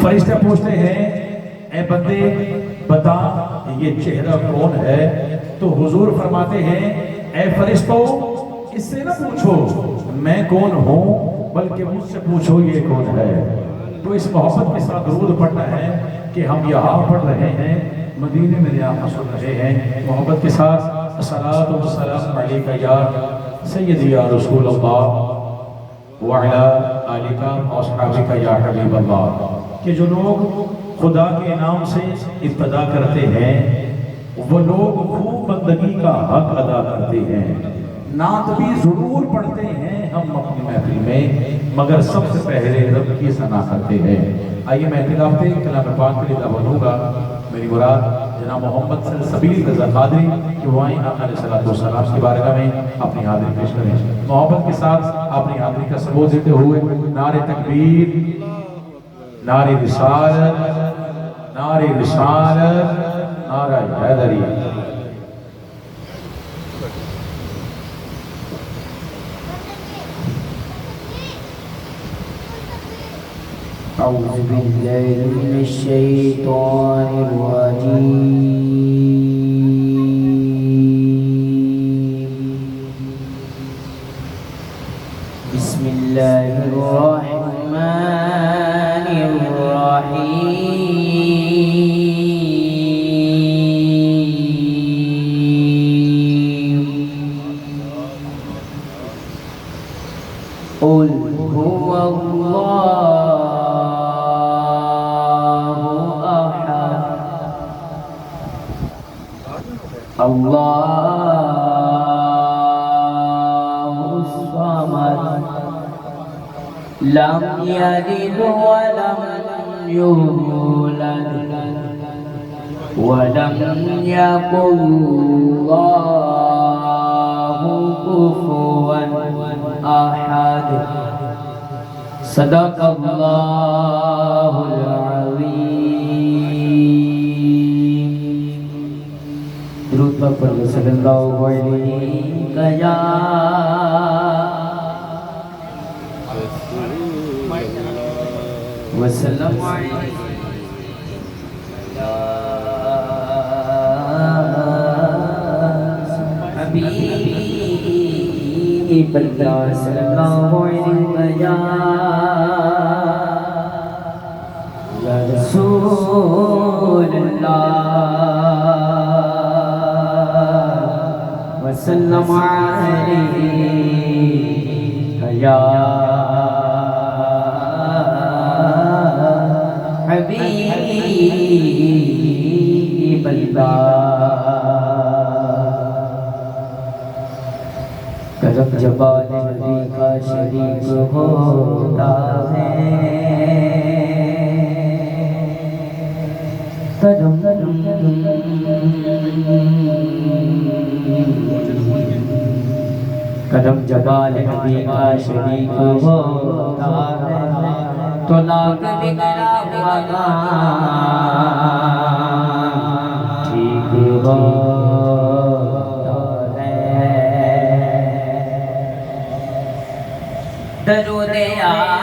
فرشتے پوچھتے ہیں اے بندے بتا یہ چہرہ کون ہے؟ تو حضور فرماتے ہیں اے فرشتوں اس سے نہ پوچھو میں کون ہوں بلکہ مجھ سے پوچھو یہ کون ہے۔ تو اس محبت کے ساتھ درود پڑھنا ہے کہ ہم یہاں پڑھ رہے ہیں، مدینے میں یہاں سن رہے ہیں، محبت کے ساتھ الصلاۃ والسلام علیک یا سیدی یا رسول اللہ وعلی آلک واصحابک یا حبیب اللہ۔ کہ جو لوگ خدا کے نام سے ابتدا کرتے ہیں وہ لوگ خوب بندگی کا حق ادا کرتے ہیں، نعت بھی ضرور پڑھتے ہیں ہم اپنی محفل میں، مگر سب سے پہلے رب کی ثنا کرتے ہیں۔ آئیے میں اعتکاف کلام پاک کے لیے دعوت دوں گا۔ میری مراد جناب محمد سلسبیل رضا قادری کہ وہ آئیں آقا علیہ السلام کی بارگاہ میں اپنی حاضری پیش کریں۔ محبت کے ساتھ اپنی حاضری کا ثبوت دیتے ہوئے نعرہ تکبیر، نعرہ رسالت، نعرہ رسالت، نعرہ حیدری۔ اعوذ باللہ من الشیطان الرجیم، بسم اللہ الرحمن الرحیم۔ قل هو اللہ اللہ الصمد لم یلد ولم یولد ولم یکن له کفوا احد۔ صدق اللہ العظیم۔ درود پر پڑھ صلی اللہ علیہ یا وسلم حبیب اللہ صلی اللہ علیہ یا رسول اللہ وسلم علیہ یا حبیب اللہ۔ کرم جبال نبی کا شریک ہوتا ہے، کرم کرم جبال نبی کا شریک ہوتا ہے تو لاکھ بگڑا ہوا کام ٹھیک ہوتا ہے۔ درود یار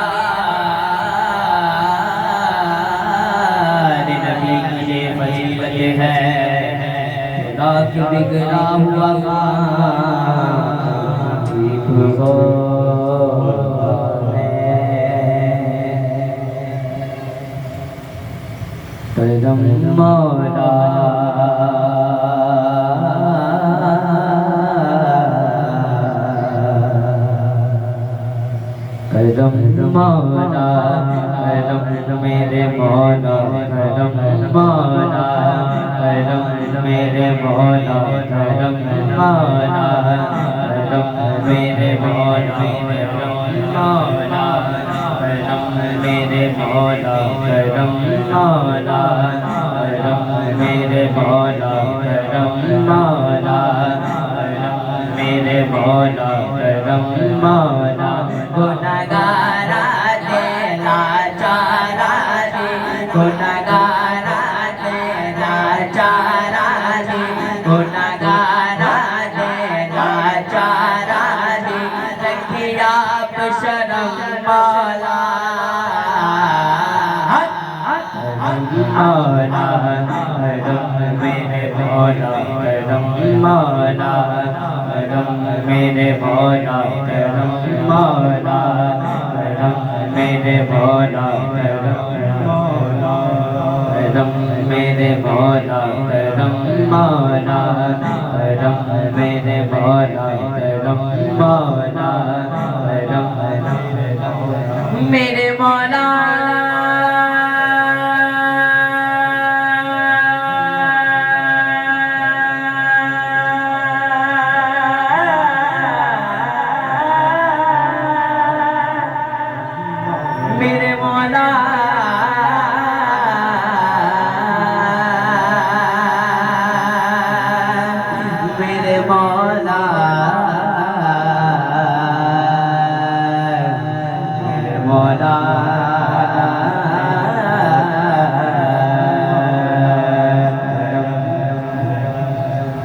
نبی کی فضیلت ہے، لاکھ بگڑا ہوا کام ٹھیک ہوتا ہے۔ کرم مولا کرم مولا، کرم میرے مولا، کرم مولا، کرم میرے مولا، کرم مولا، کرم میرے مولا، کرم میرے مولا، کرم مولا، کرم میرے مولا، کرم مولا، کرم میرے مولا، کرم مولا۔ گناہگارا دے لاچارا دے، گناہگارا دے لاچارا دے، گناہگارا دے لاچارا دے، رکھیا شرم مولا، مولا کرم میرے مولا کرم مولا کرم میرے مولا کرم مولا کرم میرے مولا کرم مولا کرم میرے مولا کرم مولا کرم میرے مولا کرم مولا کرم میرے مولا میرے مولا میرے مولا میرے مولا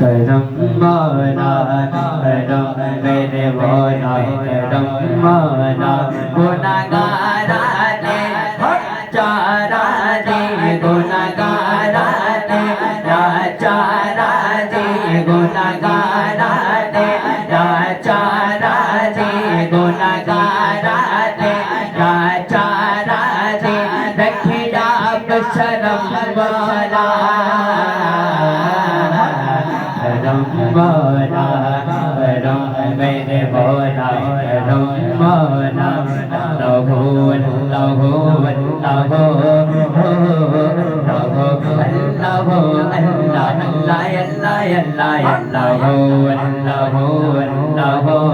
کرم مولا کرم میرے مولا کرم مولا گناہگارا دے چارا دے گناہگارا دے چارا دے گناہگارا دے چارا دے گناہگارا دے چارا دے رکھیا بشرم والا کرم مولا کرم میرے مولا کرم مولا لہو لہو لہو لہو اللہ اللہ اللہ لہو لہو لہو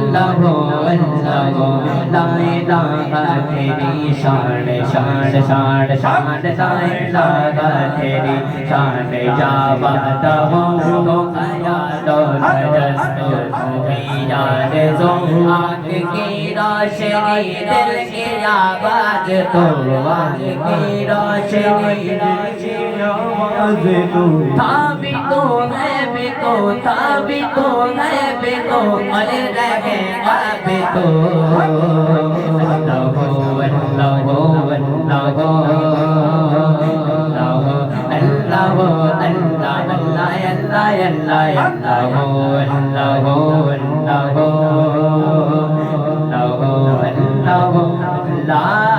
لہو اللہ اللہ اللہ تیری شان شان شان شان تیری شان جا بات ہوں تو خیالو تجسو تمہیں یاد زو آنکھ کی روشنی دل کی آواز تو آنکھ کی روشنی تھا بھی تو ہے بھی تو تھا بھی تو ہے بھی تو اور رہے گا بھی تو اللہ ہو اللہ ہو اللہ ہو اللہ ہو اللہ اللہ اللہ اللہ ہو اللہ ہو اللہ ہو اللہ ہو اللہ ہو اللہ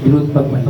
درود پر